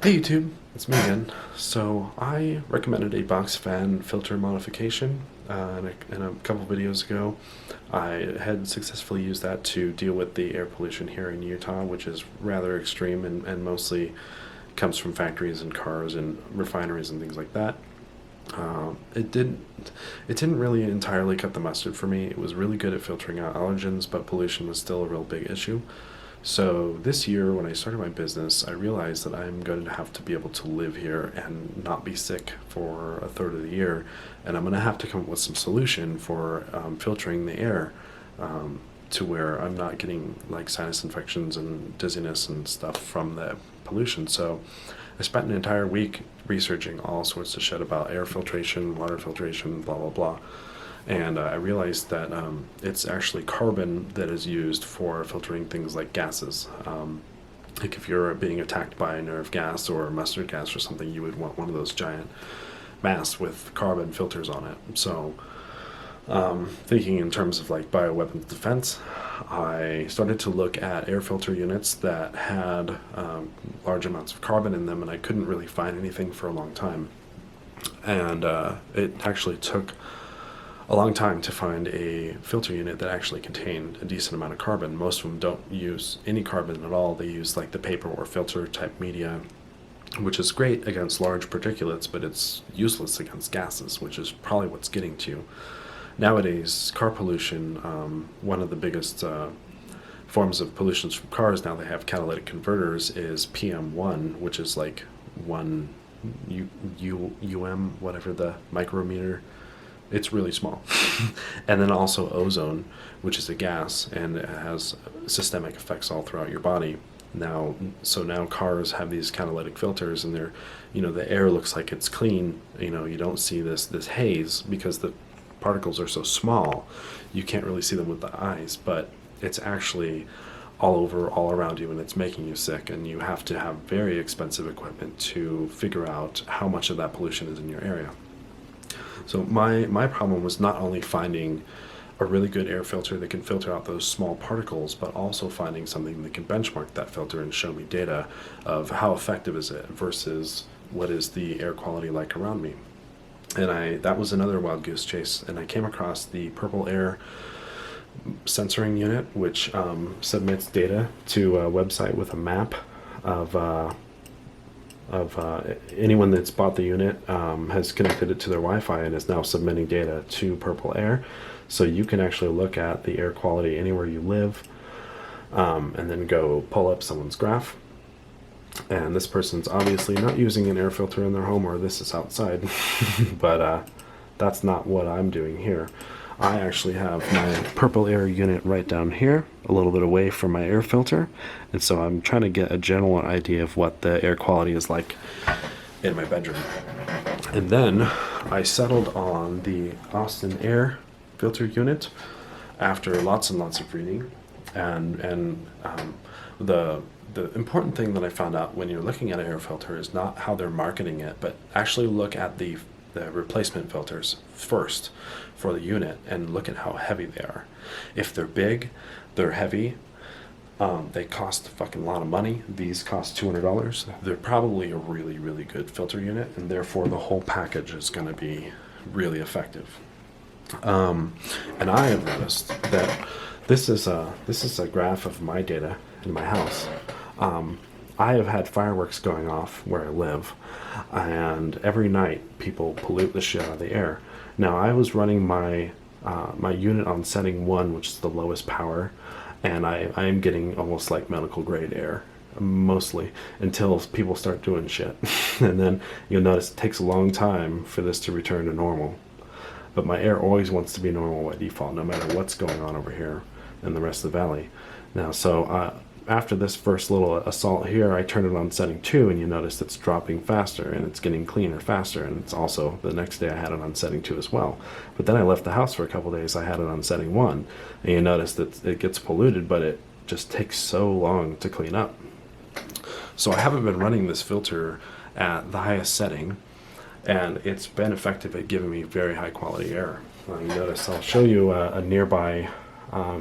Hey YouTube, it's me again. So I recommended a box fan filter modification in a couple videos ago. I had successfully used that to deal with the air pollution here in Utah, which is rather extreme and mostly comes from factories and cars and refineries and things like that. It didn't really entirely cut the mustard for me. It was really good at filtering out allergens, but pollution was still a real big issue. So this year, when I started my business, I realized that I'm going to have to be able to live here and not be sick for a third of the year, and I'm going to have to come up with some solution for filtering the air to where I'm not getting like sinus infections and dizziness and stuff from the pollution. So I spent an entire week researching all sorts of shit about air filtration, water filtration, blah blah blah. And I realized that it's actually carbon that is used for filtering things like gases. Like if you're being attacked by a nerve gas or mustard gas or something, you would want one of those giant masks with carbon filters on it. So thinking in terms of like bioweapons defense, I started to look at air filter units that had large amounts of carbon in them, and I couldn't really find anything for a long time. And it actually took a long time to find a filter unit that actually contained a decent amount of carbon. Most of them don't use any carbon at all. They use like the paper or filter type media, which is great against large particulates, but it's useless against gases, which is probably what's getting to you. Nowadays, car pollution, one of the biggest forms of pollutions from cars, now they have catalytic converters, is PM1, which is like 1 whatever the micrometer. It's really small. And then also ozone, which is a gas, and it has systemic effects all throughout your body. Now cars have these catalytic filters, and they're, the air looks like it's clean. You don't see this haze because the particles are so small. You can't really see them with the eyes, but it's actually all over, all around you, and it's making you sick, and you have to have very expensive equipment to figure out how much of that pollution is in your area. So my problem was not only finding a really good air filter that can filter out those small particles, but also finding something that can benchmark that filter and show me data of how effective is it versus what is the air quality like around me. And that was another wild goose chase, and I came across the purpleair sensoring unit, which submits data to a website with a map of anyone that's bought the unit has connected it to their Wi-Fi and is now submitting data to purpleair, so you can actually look at the air quality anywhere you live, and then go pull up someone's graph. And this person's obviously not using an air filter in their home, or this is outside. But that's not what I'm doing here. I actually have my purpleair unit right down here, a little bit away from my air filter, and so I'm trying to get a general idea of what the air quality is like in my bedroom. And then I settled on the Austin air filter unit after lots and lots of reading, and the important thing that I found out when you're looking at an air filter is not how they're marketing it, but actually look at the replacement filters first for the unit and look at how heavy they are. If they're big, they're heavy, they cost a fucking lot of money. These cost $200. They're probably a really, really good filter unit, and therefore the whole package is going to be really effective. And I have noticed that this is a graph of my data in my house. I have had fireworks going off where I live, and every night people pollute the shit out of the air. Now I was running my unit on setting 1, which is the lowest power, and I am getting almost like medical grade air, mostly, until people start doing shit. And then you'll notice it takes a long time for this to return to normal. But my air always wants to be normal by default, no matter what's going on over here in the rest of the valley. Now, so after this first little assault here, I turned it on setting 2, and you notice it's dropping faster, and it's getting cleaner faster, and it's also, the next day I had it on setting 2 as well. But then I left the house for a couple days, I had it on setting 1, and you notice that it gets polluted, but it just takes so long to clean up. So I haven't been running this filter at the highest setting, and it's been effective at giving me very high quality air. You notice, I'll show you a nearby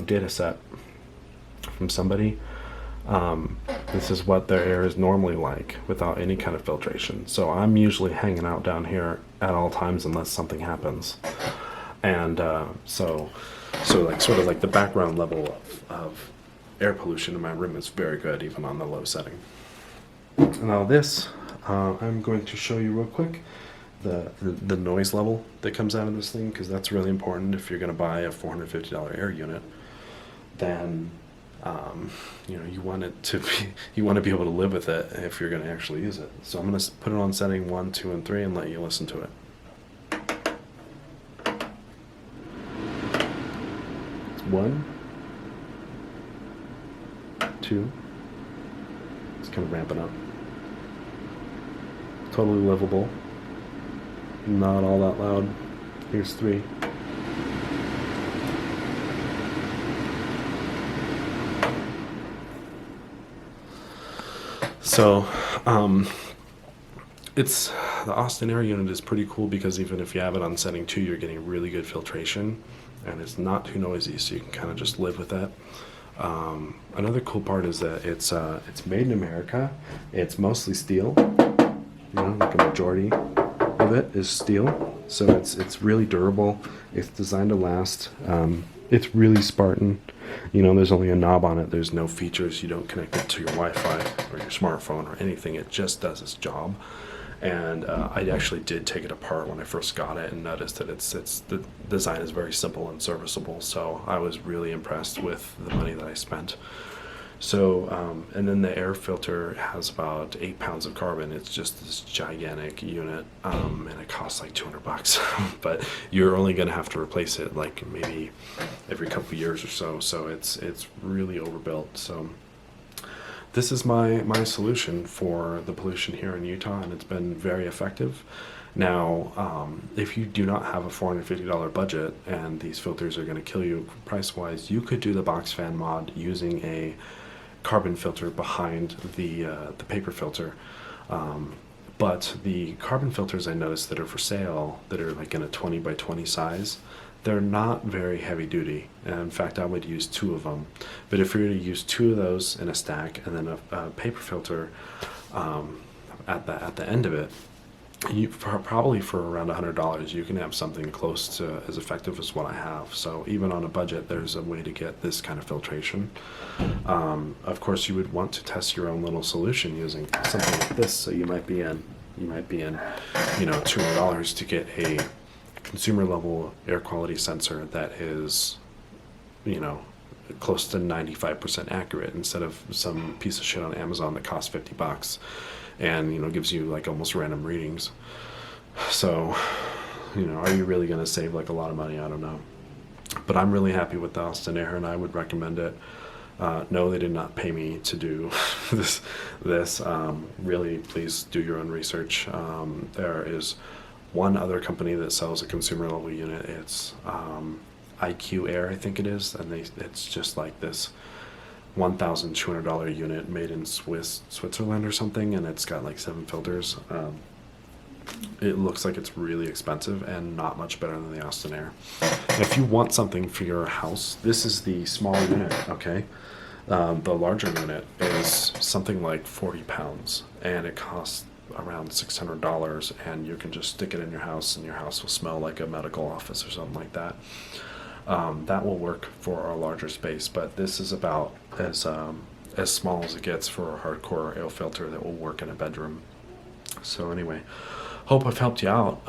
data set from somebody. This is what their air is normally like without any kind of filtration. So I'm usually hanging out down here at all times unless something happens. And so like sort of like the background level of air pollution in my room is very good, even on the low setting. Now this, I'm going to show you real quick the noise level that comes out of this thing, because that's really important. If you're going to buy a $450 air unit, then you know, you want it to be, you want to be able to live with it if you're going to actually use it. So I'm going to put it on setting 1, 2, and 3 and let you listen to it. It's 1, 2. It's kind of ramping up. Totally livable. Not all that loud. Here's 3. So, it's the Austin Air unit is pretty cool because even if you have it on setting 2, you're getting really good filtration, and it's not too noisy, so you can kind of just live with that. Another cool part is that it's made in America. It's mostly steel. You know, like a majority of it is steel, so it's really durable. It's designed to last. It's really Spartan. You know, there's only a knob on it. There's no features. You don't connect it to your Wi-Fi or your smartphone or anything. It just does its job. And I actually did take it apart when I first got it and noticed that the design is very simple and serviceable. So I was really impressed with the money that I spent. So, and then the air filter has about 8 pounds of carbon. It's just this gigantic unit, and it costs like $200. But you're only going to have to replace it like maybe every couple of years or so. So it's really overbuilt. So this is my solution for the pollution here in Utah, and it's been very effective. Now, if you do not have a $450 budget and these filters are going to kill you price-wise, you could do the box fan mod using a carbon filter behind the paper filter. But the carbon filters I noticed that are for sale, that are like in a 20 by 20 size, they're not very heavy duty. And in fact, I would use 2 of them. But if you're going to use 2 of those in a stack and then a paper filter at the end of it, probably for around $100 you can have something close to as effective as what I have. So even on a budget, there's a way to get this kind of filtration. Of course, you would want to test your own little solution using something like this. So you might be in you know, $200 to get a consumer level air quality sensor that is, you know, close to 95% accurate, instead of some piece of shit on Amazon that costs $50 and, you know, gives you like almost random readings. So, you know, are you really going to save like a lot of money? I don't know. But I'm really happy with the Austin Air, and I would recommend it. No, they did not pay me to do this. Really, please do your own research. There is one other company that sells a consumer level unit. It's IQ Air, I think it is, and it's just like this $1,200 unit made in Switzerland or something, and it's got like 7 filters. It looks like it's really expensive and not much better than the Austin Air. If you want something for your house, this is the small unit, okay? The larger unit is something like 40 pounds, and it costs around $600, and you can just stick it in your house, and your house will smell like a medical office or something like that. That will work for our larger space, but this is about as small as it gets for a hardcore air filter that will work in a bedroom. So anyway, hope I've helped you out.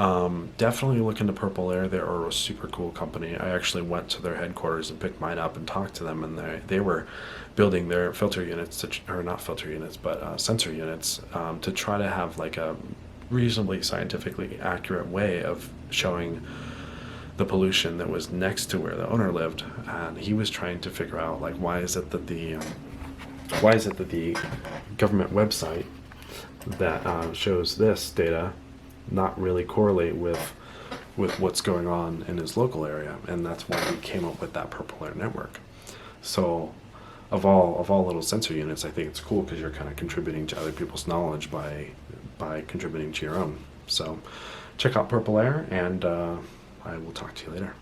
Definitely look into Purpleair. They're a super cool company. I actually went to their headquarters and picked mine up and talked to them, and they were building their filter units, or not filter units, but sensor units, to try to have like a reasonably scientifically accurate way of showing the pollution that was next to where the owner lived. And he was trying to figure out, like, why is it that the government website that shows this data not really correlate with what's going on in his local area. And that's why we came up with that Purpleair network. So of all little sensor units, I think it's cool because you're kind of contributing to other people's knowledge by contributing to your own. So check out Purpleair, and I will talk to you later.